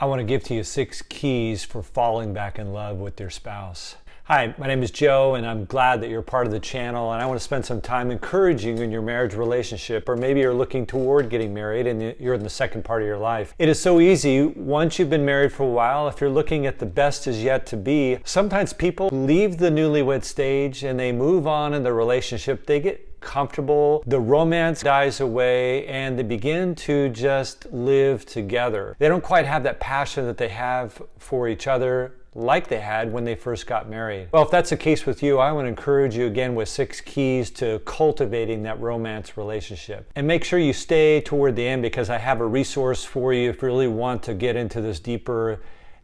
I want to give to you 6 keys for falling back in love with your spouse. Hi, my name is Joe, and I'm glad that you're part of the channel, and I want to spend some time encouraging you in your marriage relationship, or maybe you're looking toward getting married and you're in the second part of your life. It is so easy once you've been married for a while, if you're looking at the best is yet to be, sometimes people leave the newlywed stage and they move on in the relationship. They get comfortable, the romance dies away, and they begin to just live together. They don't quite have that passion that they have for each other like they had when they first got married. Well, if that's the case with you, I want to encourage you again with 6 keys to cultivating that romance relationship. And make sure you stay toward the end, because I have a resource for you if you really want to get into this deeper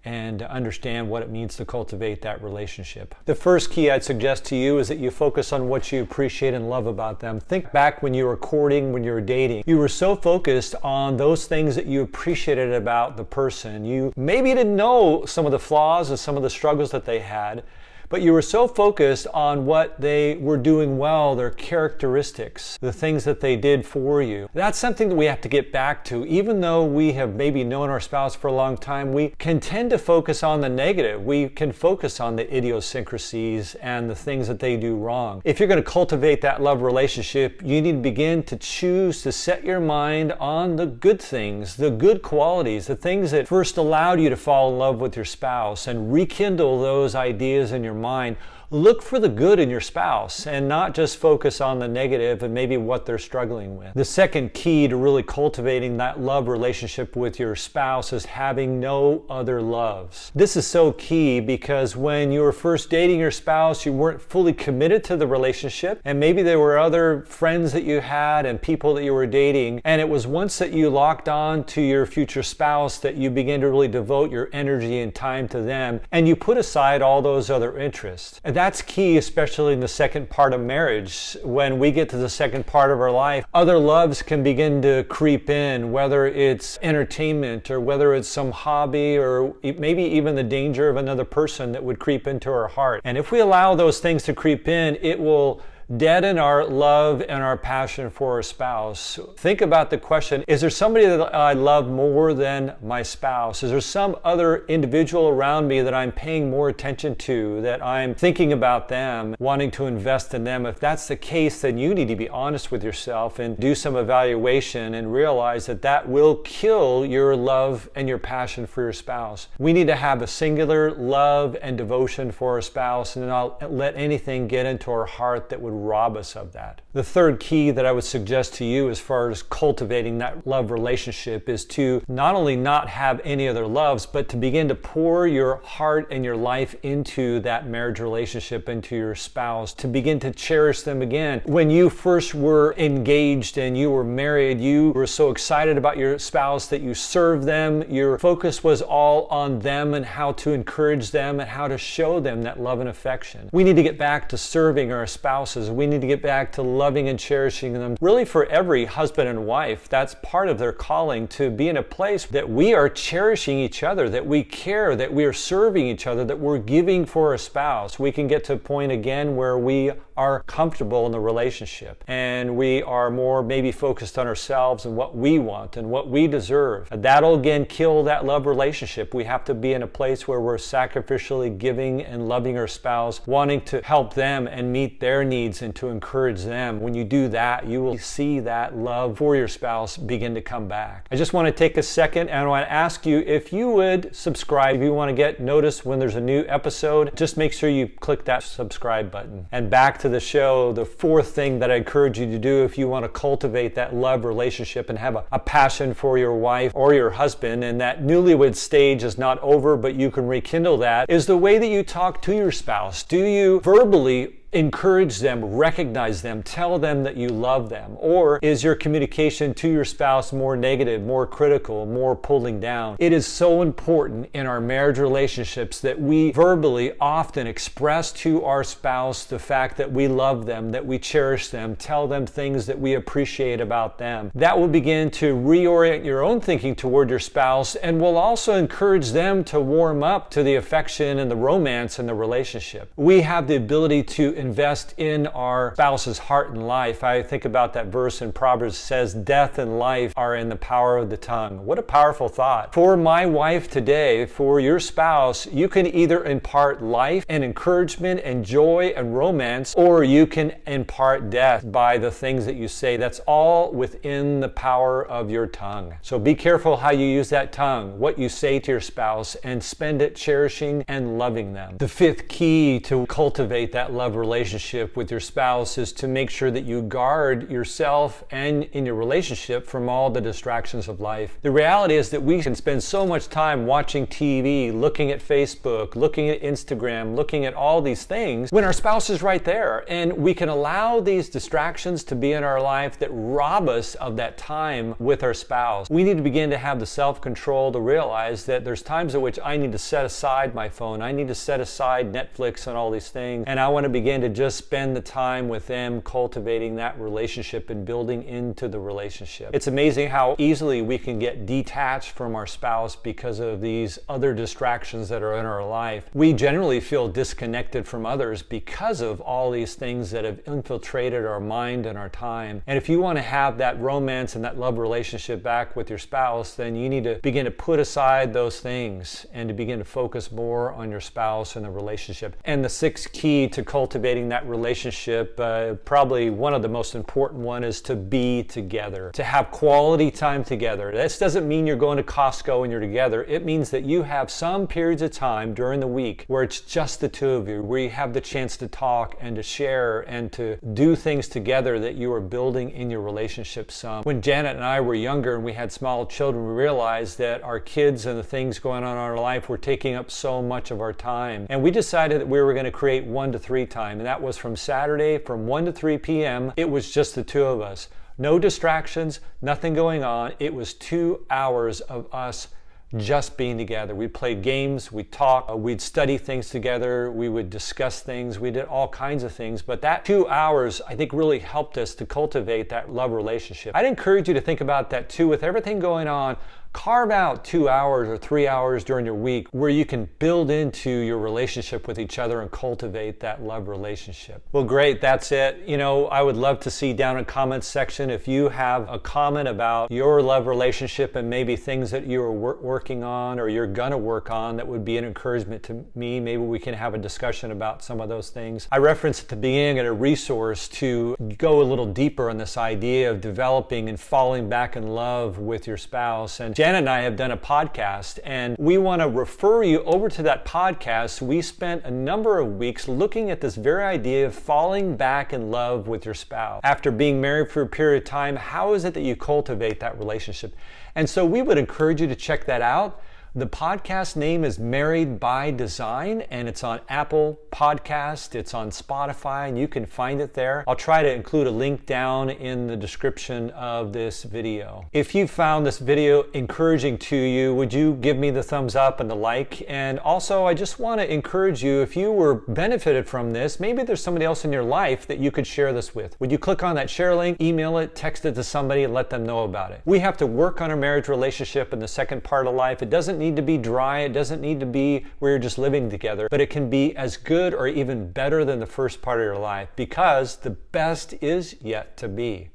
and understand what it means to cultivate that relationship. The first key I'd suggest to you is that you focus on what you appreciate and love about them. Think back when you were courting, when you were dating. You were so focused on those things that you appreciated about the person. You maybe didn't know some of the flaws and some of the struggles that they had, but you were so focused on what they were doing well, their characteristics, the things that they did for you. That's something that we have to get back to. Even though we have maybe known our spouse for a long time, we can tend to focus on the negative. We can focus on the idiosyncrasies and the things that they do wrong. If you're going to cultivate that love relationship, you need to begin to choose to set your mind on the good things, the good qualities, the things that first allowed you to fall in love with your spouse, and rekindle those ideas in your mind. Look for the good in your spouse and not just focus on the negative and maybe what they're struggling with. The second key to really cultivating that love relationship with your spouse is having no other loves. This is so key, because when you were first dating your spouse, you weren't fully committed to the relationship, and maybe there were other friends that you had and people that you were dating, and it was once that you locked on to your future spouse that you began to really devote your energy and time to them, and you put aside all those other interests. And that's key, especially in the second part of marriage. When we get to the second part of our life, other loves can begin to creep in, whether it's entertainment or whether it's some hobby, or maybe even the danger of another person that would creep into our heart. And if we allow those things to creep in, it will deaden our love and our passion for our spouse. Think about the question, is there somebody that I love more than my spouse? Is there some other individual around me that I'm paying more attention to, that I'm thinking about them, wanting to invest in them? If that's the case, then you need to be honest with yourself and do some evaluation and realize that that will kill your love and your passion for your spouse. We need to have a singular love and devotion for our spouse, and not let anything get into our heart that would rob us of that. The third key that I would suggest to you as far as cultivating that love relationship is to not only not have any other loves, but to begin to pour your heart and your life into that marriage relationship, into your spouse, to begin to cherish them again. When you first were engaged and you were married, you were so excited about your spouse that you served them. Your focus was all on them and how to encourage them and how to show them that love and affection. We need to get back to serving our spouses. We need to get back to loving and cherishing them. Really, for every husband and wife, that's part of their calling, to be in a place that we are cherishing each other, that we care, that we are serving each other, that we're giving for a spouse. We can get to a point again where we are comfortable in the relationship and we are more maybe focused on ourselves and what we want and what we deserve. That'll again kill that love relationship. We have to be in a place where we're sacrificially giving and loving our spouse, wanting to help them and meet their needs and to encourage them. When you do that, you will see that love for your spouse begin to come back. I just want to take a second and I want to ask you if you would subscribe. If you want to get noticed when there's a new episode, just make sure you click that subscribe button. And back to the show, the fourth thing that I encourage you to do if you want to cultivate that love relationship and have a passion for your wife or your husband, and that newlywed stage is not over, but you can rekindle that, is the way that you talk to your spouse. Do you verbally encourage them, recognize them, tell them that you love them? Or is your communication to your spouse more negative, more critical, more pulling down? It is so important in our marriage relationships that we verbally often express to our spouse the fact that we love them, that we cherish them, tell them things that we appreciate about them. That will begin to reorient your own thinking toward your spouse, and will also encourage them to warm up to the affection and the romance in the relationship. We have the ability to invest in our spouse's heart and life. I think about that verse in Proverbs says, death and life are in the power of the tongue. What a powerful thought. For my wife today, for your spouse, you can either impart life and encouragement and joy and romance, or you can impart death by the things that you say. That's all within the power of your tongue. So be careful how you use that tongue, what you say to your spouse, and spend it cherishing and loving them. The fifth key to cultivate that love relationship with your spouse is to make sure that you guard yourself and in your relationship from all the distractions of life. The reality is that we can spend so much time watching TV, looking at Facebook, looking at Instagram, looking at all these things when our spouse is right there. And we can allow these distractions to be in our life that rob us of that time with our spouse. We need to begin to have the self-control to realize that there's times at which I need to set aside my phone. I need to set aside Netflix and all these things. And I want to begin to just spend the time with them, cultivating that relationship and building into the relationship. It's amazing how easily we can get detached from our spouse because of these other distractions that are in our life. We generally feel disconnected from others because of all these things that have infiltrated our mind and our time. And if you want to have that romance and that love relationship back with your spouse, then you need to begin to put aside those things and to begin to focus more on your spouse and the relationship. And the sixth key to cultivating that relationship, probably one of the most important one, is to be together, to have quality time together. This doesn't mean you're going to Costco and you're together. It means that you have some periods of time during the week where it's just the two of you, where you have the chance to talk and to share and to do things together that you are building in your relationship some. When Janet and I were younger and we had small children, we realized that our kids and the things going on in our life were taking up so much of our time. And we decided that we were going to create 1 to 3 time. And that was from Saturday from 1 to 3 p.m. It was just the two of us. No distractions, nothing going on. It was 2 hours of us just being together. We played games, we talked, we'd study things together, we would discuss things, we did all kinds of things. But that 2 hours, I think, really helped us to cultivate that love relationship. I'd encourage you to think about that too. With everything going on, carve out 2 hours or 3 hours during your week where you can build into your relationship with each other and cultivate that love relationship. Well, great, that's it. You know, I would love to see down in the comments section if you have a comment about your love relationship and maybe things that you are working on or you're gonna work on that would be an encouragement to me. Maybe we can have a discussion about some of those things. I referenced at the beginning a resource to go a little deeper on this idea of developing and falling back in love with your spouse. And Janet and I have done a podcast, and we want to refer you over to that podcast. We spent a number of weeks looking at this very idea of falling back in love with your spouse. After being married for a period of time, how is it that you cultivate that relationship? And so we would encourage you to check that out. The podcast name is Married by Design, and it's on Apple Podcast, it's on Spotify, and you can find it there. I'll try to include a link down in the description of this video. If you found this video encouraging to you, would you give me the thumbs up and the like? And also, I just want to encourage you, if you were benefited from this, maybe there's somebody else in your life that you could share this with. Would you click on that share link, email it, text it to somebody, and let them know about it? We have to work on our marriage relationship in the second part of life. It doesn't need to be dry. It doesn't need to be where you're just living together, but it can be as good or even better than the first part of your life because the best is yet to be.